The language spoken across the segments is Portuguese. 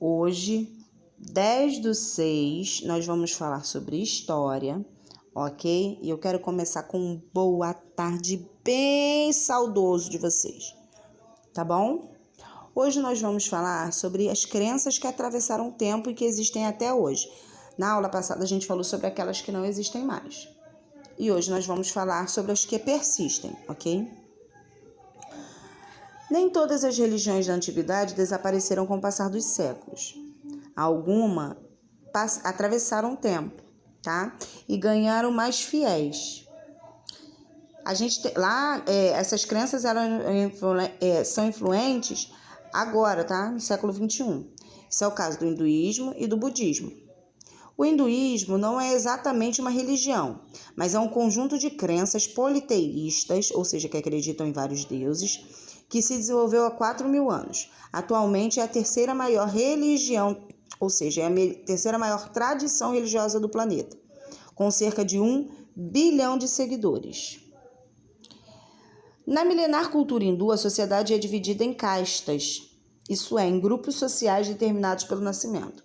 Hoje, 10/6, nós vamos falar sobre história, ok? E eu quero começar com um boa tarde bem saudoso de vocês, tá bom? Hoje nós vamos falar sobre as crenças que atravessaram o tempo e que existem até hoje. Na aula passada a gente falou sobre aquelas que não existem mais. E hoje nós vamos falar sobre as que persistem, ok? Nem todas as religiões da antiguidade desapareceram com o passar dos séculos. Algumas atravessaram o tempo, tá? E ganharam mais fiéis. Essas crenças são influentes agora, tá? No século XXI. Isso é o caso do hinduísmo e do budismo. O hinduísmo não é exatamente uma religião, mas é um conjunto de crenças politeístas, ou seja, que acreditam em vários deuses, que se desenvolveu há 4.000 anos. Atualmente é a terceira maior religião, ou seja, é a terceira maior tradição religiosa do planeta, com cerca de 1 bilhão de seguidores. Na milenar cultura hindu, a sociedade é dividida em castas, isso é, em grupos sociais determinados pelo nascimento.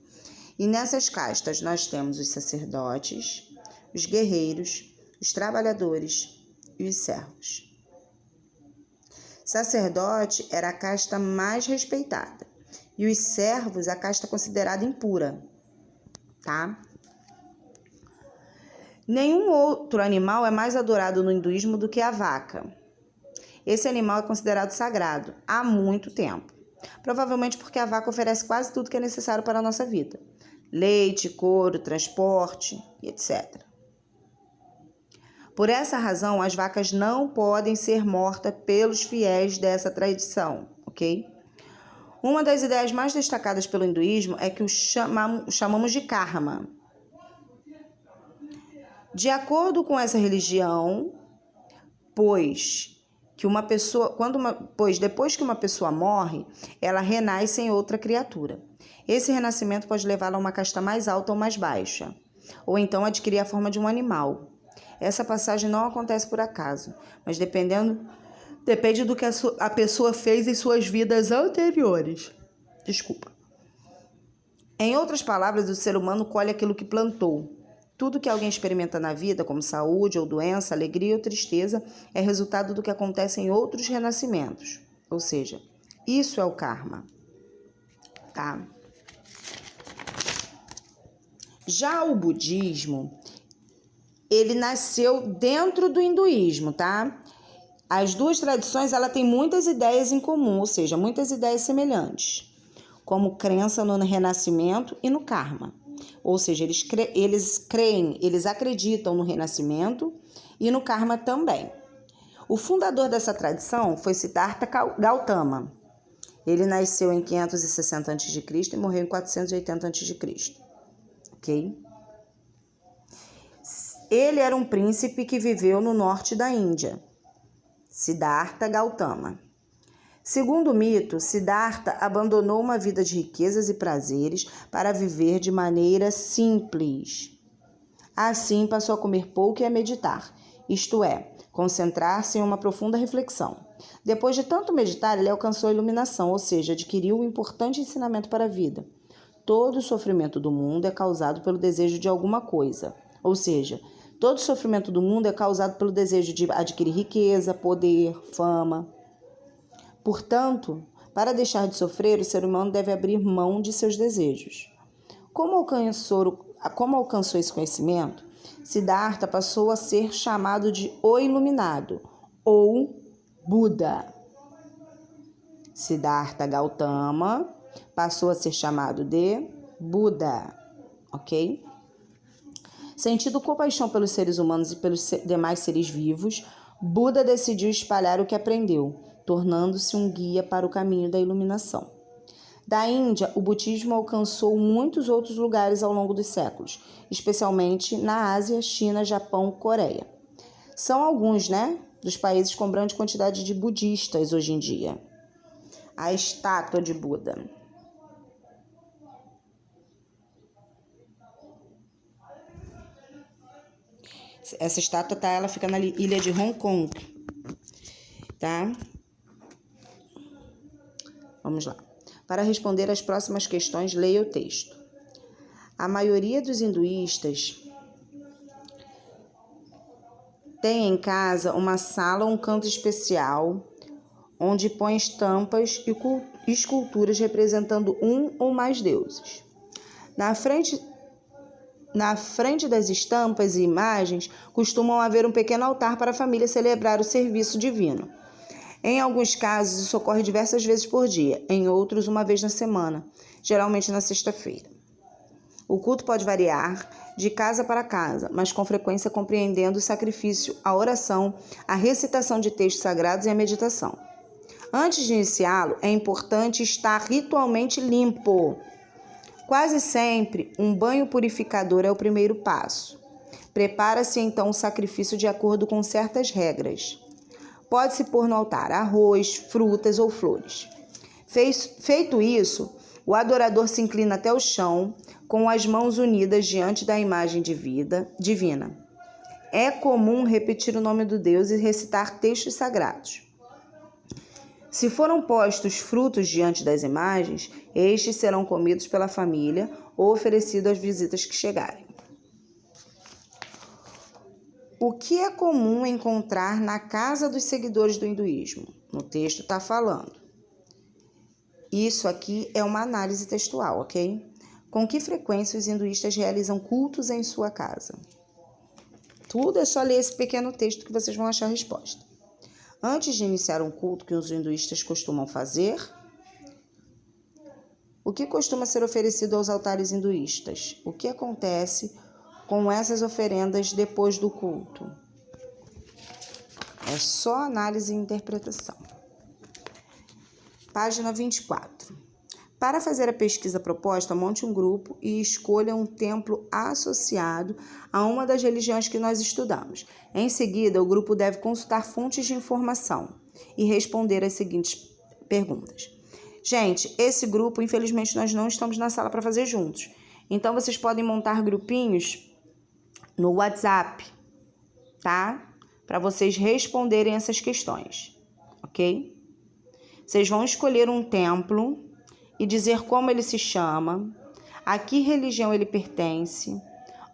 E nessas castas nós temos os sacerdotes, os guerreiros, os trabalhadores e os servos. Sacerdote era a casta mais respeitada e os servos a casta considerada impura, tá? Nenhum outro animal é mais adorado no hinduísmo do que a vaca. Esse animal é considerado sagrado há muito tempo, provavelmente porque a vaca oferece quase tudo que é necessário para a nossa vida: leite, couro, transporte, etc. Por essa razão, as vacas não podem ser mortas pelos fiéis dessa tradição, ok? Uma das ideias mais destacadas pelo hinduísmo é que o chamamos de karma. De acordo com essa religião, depois que uma pessoa morre, ela renasce em outra criatura. Esse renascimento pode levá-la a uma casta mais alta ou mais baixa, ou então adquirir a forma de um animal. Essa passagem não acontece por acaso, mas depende do que a pessoa fez em suas vidas anteriores. Em outras palavras, o ser humano colhe aquilo que plantou. Tudo que alguém experimenta na vida, como saúde ou doença, alegria ou tristeza, é resultado do que acontece em outros renascimentos. Ou seja, isso é o karma, tá? Já o budismo, ele nasceu dentro do hinduísmo, tá? As duas tradições, ela tem muitas ideias em comum, ou seja, muitas ideias semelhantes, como crença no renascimento e no karma. Ou seja, eles acreditam no renascimento e no karma também. O fundador dessa tradição foi Siddhartha Gautama. Ele nasceu em 560 a.C. e morreu em 480 a.C. Ok? Ele era um príncipe que viveu no norte da Índia, Siddhartha Gautama. Segundo o mito, Siddhartha abandonou uma vida de riquezas e prazeres para viver de maneira simples. Assim, passou a comer pouco e a meditar, isto é, concentrar-se em uma profunda reflexão. Depois de tanto meditar, ele alcançou a iluminação, ou seja, adquiriu um importante ensinamento para a vida. Todo o sofrimento do mundo é causado pelo desejo de alguma coisa, ou seja, todo o sofrimento do mundo é causado pelo desejo de adquirir riqueza, poder, fama. Portanto, para deixar de sofrer, o ser humano deve abrir mão de seus desejos. Como alcançou esse conhecimento, Siddhartha passou a ser chamado de o Iluminado, ou Buda. Siddhartha Gautama passou a ser chamado de Buda, ok? Sentindo compaixão pelos seres humanos e pelos demais seres vivos, Buda decidiu espalhar o que aprendeu, tornando-se um guia para o caminho da iluminação. Da Índia, o budismo alcançou muitos outros lugares ao longo dos séculos, especialmente na Ásia, China, Japão, Coreia. São alguns, dos países com grande quantidade de budistas hoje em dia. A estátua de Buda. Essa estátua, ela fica na ilha de Hong Kong, tá? Vamos lá. Para responder às próximas questões, leia o texto. A maioria dos hinduístas tem em casa uma sala ou um canto especial onde põe estampas e esculturas representando um ou mais deuses. Na frente das estampas e imagens, costumam haver um pequeno altar para a família celebrar o serviço divino. Em alguns casos, isso ocorre diversas vezes por dia, em outros, uma vez na semana, geralmente na sexta-feira. O culto pode variar de casa para casa, mas com frequência compreendendo o sacrifício, a oração, a recitação de textos sagrados e a meditação. Antes de iniciá-lo, é importante estar ritualmente limpo. Quase sempre, um banho purificador é o primeiro passo. Prepara-se então o sacrifício de acordo com certas regras. Pode-se pôr no altar arroz, frutas ou flores. Feito isso, o adorador se inclina até o chão, com as mãos unidas diante da imagem divina. É comum repetir o nome do Deus e recitar textos sagrados. Se foram postos frutos diante das imagens, estes serão comidos pela família ou oferecidos às visitas que chegarem. O que é comum encontrar na casa dos seguidores do hinduísmo? No texto está falando. Isso aqui é uma análise textual, ok? Com que frequência os hinduístas realizam cultos em sua casa? Tudo é só ler esse pequeno texto que vocês vão achar a resposta. Antes de iniciar um culto que os hinduístas costumam fazer, o que costuma ser oferecido aos altares hinduístas? O que acontece com essas oferendas depois do culto? É só análise e interpretação. Página 24. Para fazer a pesquisa proposta, monte um grupo e escolha um templo associado a uma das religiões que nós estudamos. Em seguida, o grupo deve consultar fontes de informação e responder as seguintes perguntas. Gente, esse grupo, infelizmente, nós não estamos na sala para fazer juntos. Então, vocês podem montar grupinhos no WhatsApp, tá? Para vocês responderem essas questões, ok? Vocês vão escolher um templo e dizer como ele se chama, a que religião ele pertence,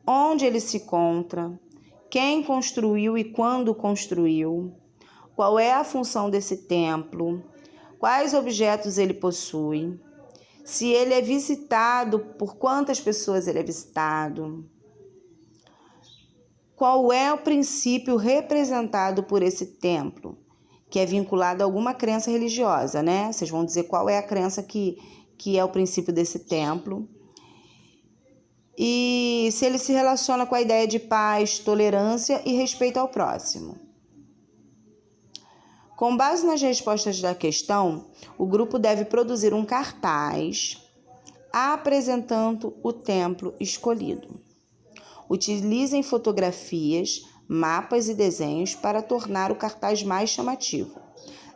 onde ele se encontra, quem construiu e quando construiu, qual é a função desse templo, quais objetos ele possui, se ele é visitado, por quantas pessoas ele é visitado, qual é o princípio representado por esse templo, que é vinculado a alguma crença religiosa, né? Vocês vão dizer qual é a crença que é o princípio desse templo. E se ele se relaciona com a ideia de paz, tolerância e respeito ao próximo. Com base nas respostas da questão, o grupo deve produzir um cartaz apresentando o templo escolhido. Utilizem fotografias, mapas e desenhos para tornar o cartaz mais chamativo.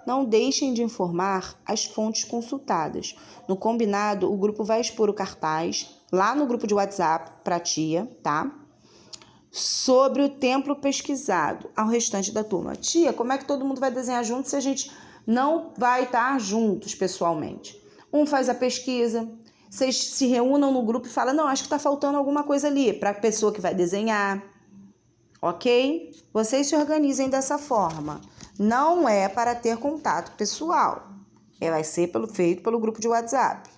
Não deixem de informar as fontes consultadas. No combinado, o grupo vai expor o cartaz lá no grupo de WhatsApp para a tia, tá? Sobre o templo pesquisado ao restante da turma. Tia, como é que todo mundo vai desenhar junto se a gente não vai estar juntos pessoalmente? Um faz a pesquisa, vocês se reúnam no grupo e falam, não, acho que está faltando alguma coisa ali para a pessoa que vai desenhar, ok? Vocês se organizem dessa forma. Não é para ter contato pessoal. Vai ser feito pelo grupo de WhatsApp,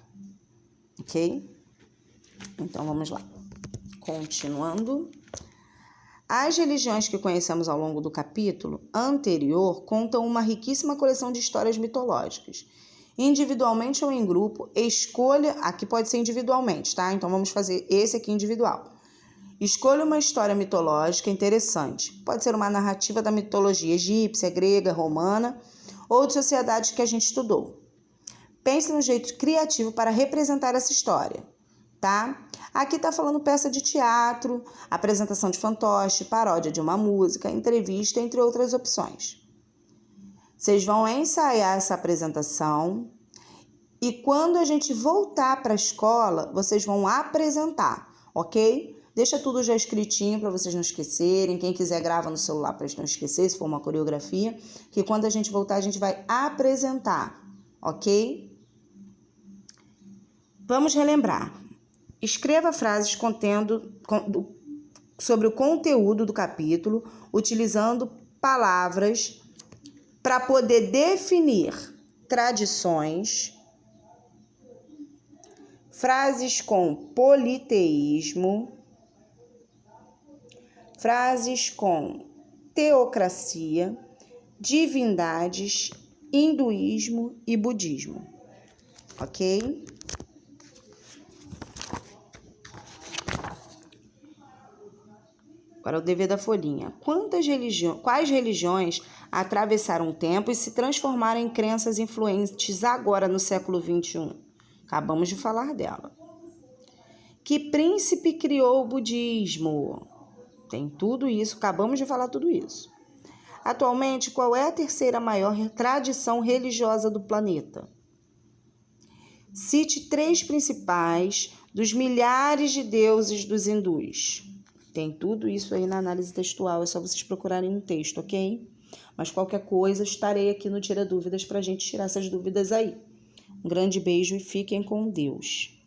ok? Então, vamos lá. Continuando. As religiões que conhecemos ao longo do capítulo anterior contam uma riquíssima coleção de histórias mitológicas. Individualmente ou em grupo, escolha... Aqui pode ser individualmente, tá? Então, vamos fazer esse aqui individual. Escolha uma história mitológica interessante. Pode ser uma narrativa da mitologia egípcia, grega, romana ou de sociedades que a gente estudou. Pense num jeito criativo para representar essa história, tá? Aqui está falando peça de teatro, apresentação de fantoche, paródia de uma música, entrevista, entre outras opções. Vocês vão ensaiar essa apresentação e quando a gente voltar para a escola, vocês vão apresentar, ok? Deixa tudo já escritinho para vocês não esquecerem. Quem quiser grava no celular para não esquecer, se for uma coreografia, que quando a gente voltar a gente vai apresentar, ok? Vamos relembrar. Escreva frases sobre o conteúdo do capítulo, utilizando palavras para poder definir tradições, frases com politeísmo, frases com teocracia, divindades, hinduísmo e budismo. Ok? Agora o dever da folhinha. Quais religiões atravessaram o tempo e se transformaram em crenças influentes agora no século XXI? Acabamos de falar dela. Que príncipe criou o budismo? Tem tudo isso, acabamos de falar tudo isso. Atualmente, qual é a terceira maior tradição religiosa do planeta? Cite 3 principais dos milhares de deuses dos hindus. Tem tudo isso aí na análise textual, é só vocês procurarem no texto, ok? Mas qualquer coisa, estarei aqui no Tira Dúvidas para a gente tirar essas dúvidas aí. Um grande beijo e fiquem com Deus.